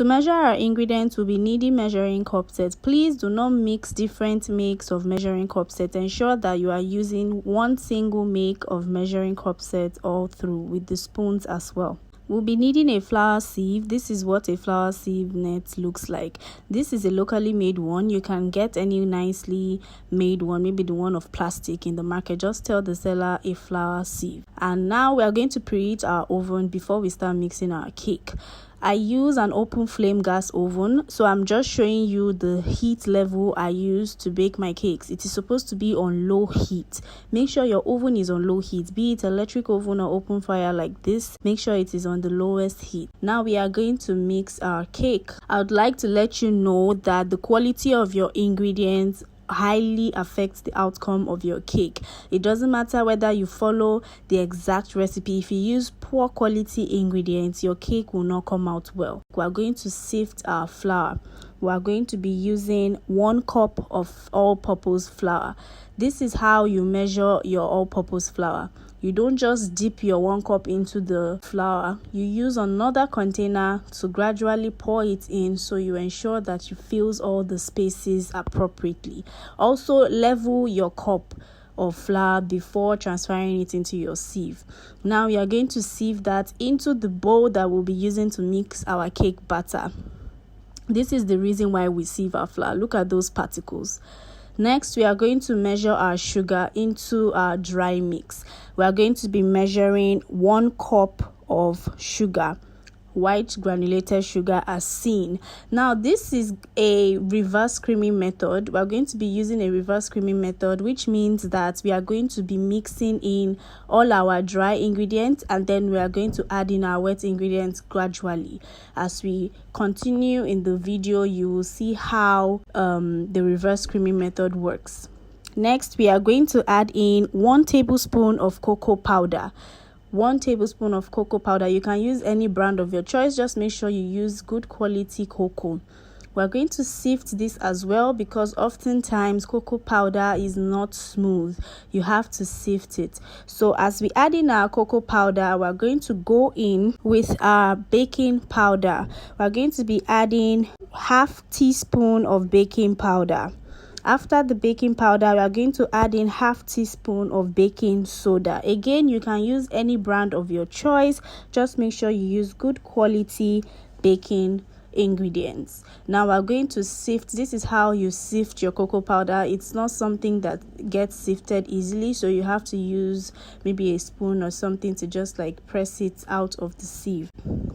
To measure our ingredients, we'll be needing measuring cup sets. Please do not mix different makes of measuring cup sets. Ensure that you are using one single make of measuring cup set all through, with the spoons as well. We'll be needing a flour sieve. This is what a flour sieve net looks like. This is a locally made one. You can get any nicely made one, maybe the one of plastic in the market. Just tell the seller a flour sieve. And now we are going to preheat our oven before we start mixing our cake. I use an open flame gas oven, so I'm just showing you the heat level I use to bake my cakes. It is supposed to be on low heat. Make sure your oven is on low heat, be it electric oven or open fire like this. Make sure it is on the lowest heat. Now we are going to mix our cake. I would like to let you know that the quality of your ingredients highly affects the outcome of your cake. It doesn't matter whether you follow the exact recipe. If you use poor quality ingredients, your cake will not come out well. We are going to sift our flour. We are going to be using 1 cup of all-purpose flour. This is how you measure your all-purpose flour. You don't just dip your 1 cup into the flour. You use another container to gradually pour it in, so you ensure that you fill all the spaces appropriately. Also, level your cup of flour before transferring it into your sieve. Now we are going to sieve that into the bowl that we'll be using to mix our cake batter. This is the reason why we sieve our flour. Look at those particles. Next, we are going to measure our sugar into our dry mix. We are going to be measuring 1 cup of sugar, white granulated sugar as seen. Now this is a reverse creaming method. We are going to be using a reverse creaming method, which means that we are going to be mixing in all our dry ingredients, and then we are going to add in our wet ingredients gradually. As we continue in the video, you will see how the reverse creaming method works. Next, we are going to add in 1 tablespoon of cocoa powder. 1 tablespoon of cocoa powder. You can use any brand of your choice. Just make sure you use good quality cocoa. We're going to sift this as well, because oftentimes cocoa powder is not smooth. You have to sift it. So as we add in our cocoa powder, we're going to go in with our baking powder. We're going to be adding ½ teaspoon of baking powder. After the baking powder, we are going to add in ½ teaspoon of baking soda. Again, you can use any brand of your choice. Just make sure you use good quality baking ingredients. Now we're going to sift. This is how you sift your cocoa powder. It's not something that gets sifted easily, so you have to use maybe a spoon or something to just like press it out of the sieve.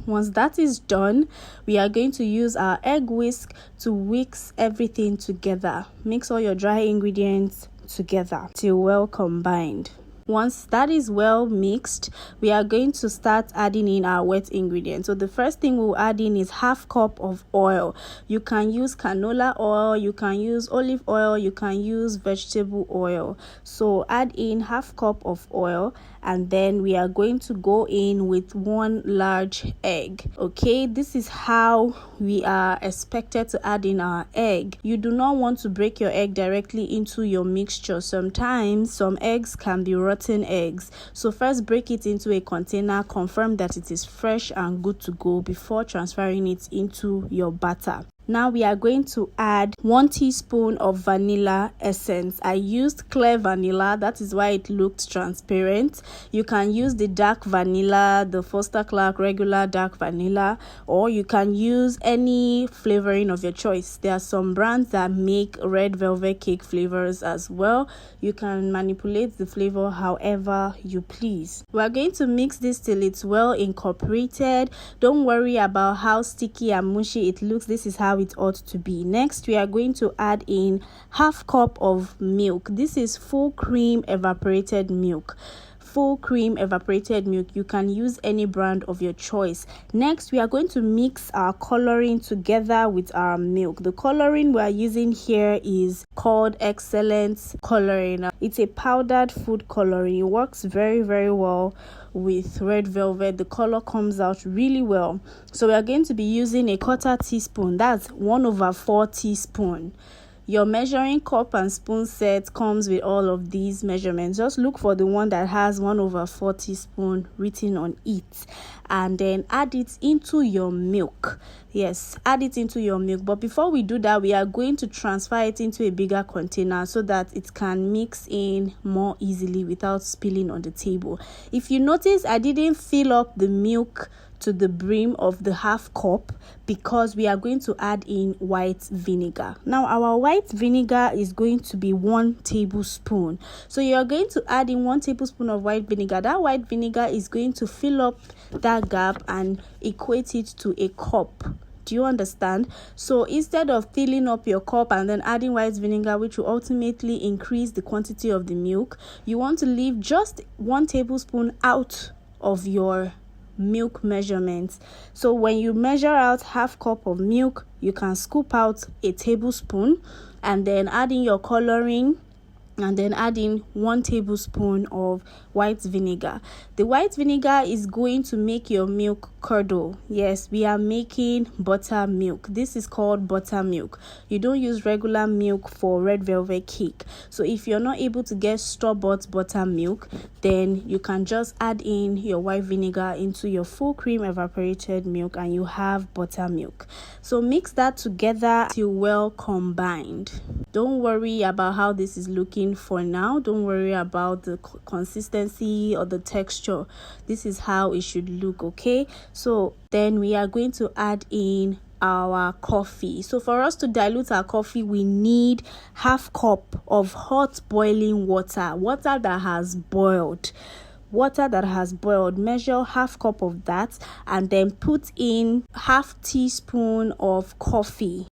Once that is done, we are going to use our egg whisk to whisk everything together. Mix all your dry ingredients together till well combined. Once that is well mixed, we are going to start adding in our wet ingredients. So the first thing we'll add in is ½ cup of oil. You can use canola oil, you can use olive oil, you can use vegetable oil. So add in ½ cup of oil, and then we are going to go in with 1 large egg. Okay, this is how we are expected to add in our egg. You do not want to break your egg directly into your mixture. Sometimes some eggs can be rotten eggs. So first break it into a container, confirm that it is fresh and good to go before transferring it into your batter. Now we are going to add 1 teaspoon of vanilla essence. I used clear vanilla, that is why it looked transparent. You can use the dark vanilla, the Foster Clark regular dark vanilla, or you can use any flavoring of your choice. There are some brands that make red velvet cake flavors as well. You can manipulate the flavor however you please. We are going to mix this till it's well incorporated. Don't worry about how sticky and mushy it looks. This is how it ought to be. Next, we are going to add in ½ cup of milk. This is full cream evaporated milk. Full cream evaporated milk. You can use any brand of your choice. Next, we are going to mix our coloring together with our milk. The coloring we are using here is called Excellence Coloring. It's a powdered food coloring. It works very, very well with red velvet. The color comes out really well. So we are going to be using a 1/4 teaspoon. That's 1/4 teaspoon. your measuring cup and spoon set comes with all of these measurements. Just look for the one that has 1/4 teaspoon written on it, and then add it into your milk. Yes, add it into your milk. But before we do that, we are going to transfer it into a bigger container so that it can mix in more easily without spilling on the table. If you notice, I didn't fill up the milk to the brim of the half cup because we are going to add in white vinegar. Now our white vinegar is going to be 1 tablespoon. So you are going to add in 1 tablespoon of white vinegar. That white vinegar is going to fill up that gap and equate it to a cup. Do you understand? So instead of filling up your cup and then adding white vinegar, which will ultimately increase the quantity of the milk, you want to leave just 1 tablespoon out of your milk measurements. So when you measure out half cup of milk, you can scoop out a tablespoon and then add in your coloring, and then add in 1 tablespoon of white vinegar. The white vinegar is going to make your milk curdle. Yes, we are making buttermilk. This is called buttermilk. You don't use regular milk for red velvet cake. So if you're not able to get store-bought buttermilk, then you can just add in your white vinegar into your full cream evaporated milk and you have buttermilk. So mix that together till well combined. Don't worry about how this is looking for now. Don't worry about the consistency or the texture. This is how it should look, okay? So then we are going to add in our coffee. So for us to dilute our coffee, we need half cup of hot boiling water that has boiled. Measure half cup of that and then put in half teaspoon of coffee.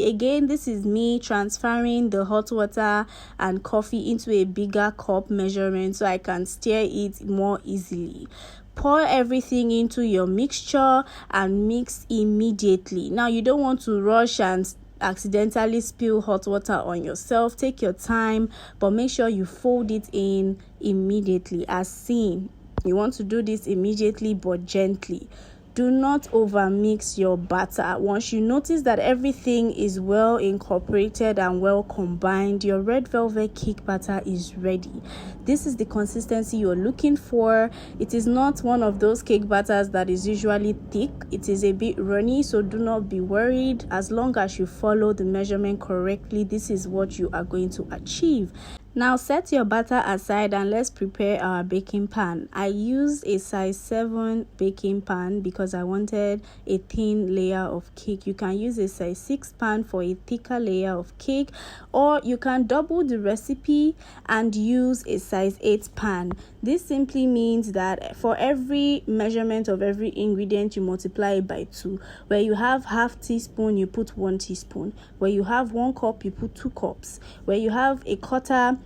Again, this is me transferring the hot water and coffee into a bigger cup measurement so I can stir it more easily. Pour everything into your mixture and mix immediately. Now you don't want to rush and accidentally spill hot water on yourself. Take your time, but make sure you fold it in immediately as seen. You want to do this immediately but gently. Do not overmix your batter. Once you notice that everything is well incorporated and well combined, your red velvet cake batter is ready. This is the consistency you're looking for. It is not one of those cake batters that is usually thick. It is a bit runny, so do not be worried. As long as you follow the measurement correctly, this is what you are going to achieve. Now set your batter aside and let's prepare our baking pan. I used a size 7 baking pan because I wanted a thin layer of cake. You can use a size 6 pan for a thicker layer of cake, or you can double the recipe and use a size 8 pan. This simply means that for every measurement of every ingredient, you multiply it by 2. Where you have half teaspoon, you put 1 teaspoon. Where you have 1 cup, you put 2 cups. Where you have a quarter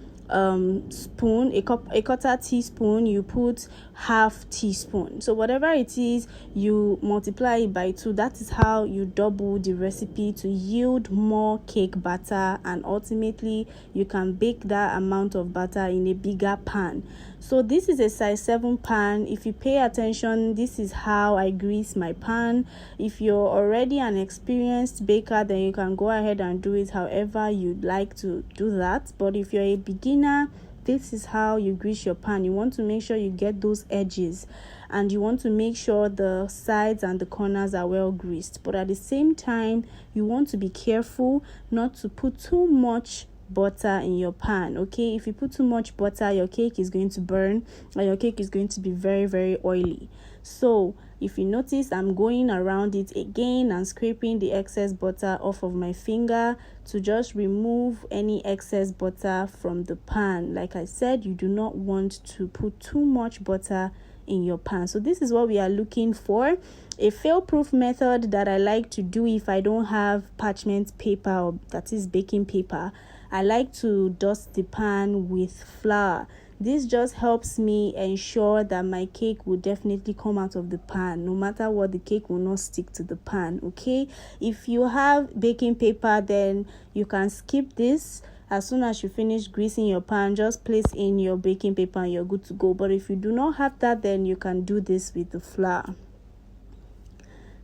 teaspoon, you put half teaspoon. So whatever it is, you multiply it by 2. That is how you double the recipe to yield more cake batter, and ultimately you can bake that amount of batter in a bigger pan. So this is a size 7 pan. If you pay attention, this is how I grease my pan. If you're already an experienced baker, then you can go ahead and do it however you'd like to do that. But if you're a beginner, this is how you grease your pan. You want to make sure you get those edges, and you want to make sure the sides and the corners are well greased. But at the same time, you want to be careful not to put too much butter in your pan. Okay, if you put too much butter, your cake is going to burn and your cake is going to be very, very oily. So if you notice, I'm going around it again and scraping the excess butter off of my finger to just remove any excess butter from the pan. Like I said, you do not want to put too much butter in your pan. So this is what we are looking for. A fail-proof method that I like to do if I don't have parchment paper, or that is baking paper, I like to dust the pan with flour. This just helps me ensure that my cake will definitely come out of the pan. No matter what, the cake will not stick to the pan. Okay, if you have baking paper, then you can skip this. As soon as you finish greasing your pan, just place in your baking paper and you're good to go. But if you do not have that, then you can do this with the flour.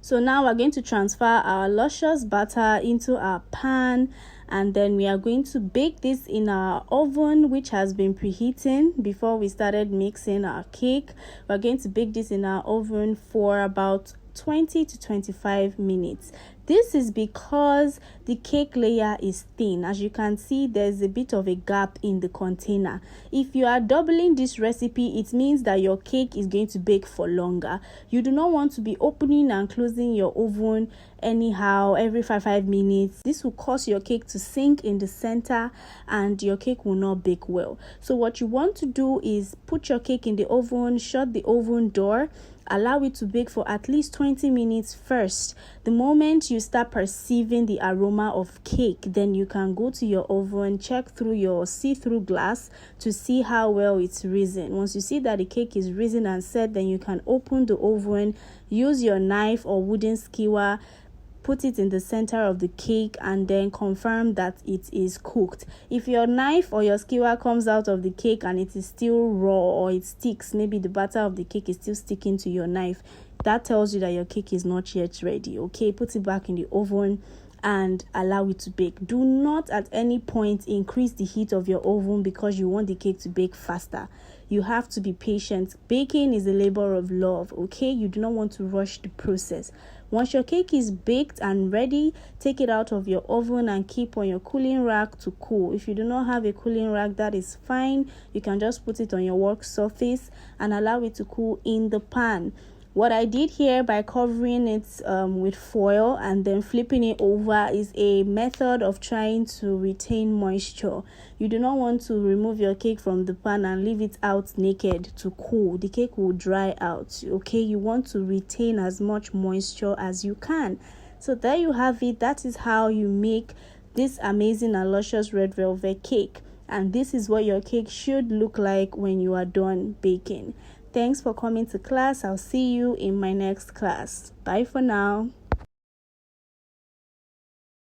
So now we're going to transfer our luscious batter into our pan, and then we are going to bake this in our oven, which has been preheating before we started mixing our cake. We're going to bake this in our oven for about 20 to 25 minutes. This is because the cake layer is thin. As you can see, there's a bit of a gap in the container. If you are doubling this recipe, it means that your cake is going to bake for longer. You do not want to be opening and closing your oven anyhow every 5 minutes. This will cause your cake to sink in the center and your cake will not bake well. So what you want to do is put your cake in the oven, shut the oven door, allow it to bake for at least 20 minutes first. The moment you start perceiving the aroma of cake, then you can go to your oven, check through your see-through glass to see how well it's risen. Once you see that the cake is risen and set, then you can open the oven, use your knife or wooden skewer, put it in the center of the cake, and then confirm that it is cooked. If your knife or your skewer comes out of the cake and it is still raw or it sticks, maybe the batter of the cake is still sticking to your knife, that tells you that your cake is not yet ready. Okay, put it back in the oven and allow it to bake. Do not at any point increase the heat of your oven because you want the cake to bake faster. You have to be patient. Baking is a labor of love, okay? You do not want to rush the process. Once your cake is baked and ready, take it out of your oven and keep on your cooling rack to cool. If you do not have a cooling rack, that is fine. You can just put it on your work surface and allow it to cool in the pan. What I did here by covering it with foil and then flipping it over is a method of trying to retain moisture. You do not want to remove your cake from the pan and leave it out naked to cool. The cake will dry out, okay? You want to retain as much moisture as you can. So there you have it. That is how you make this amazing and luscious red velvet cake. And this is what your cake should look like when you are done baking. Thanks for coming to class. I'll see you in my next class. Bye for now.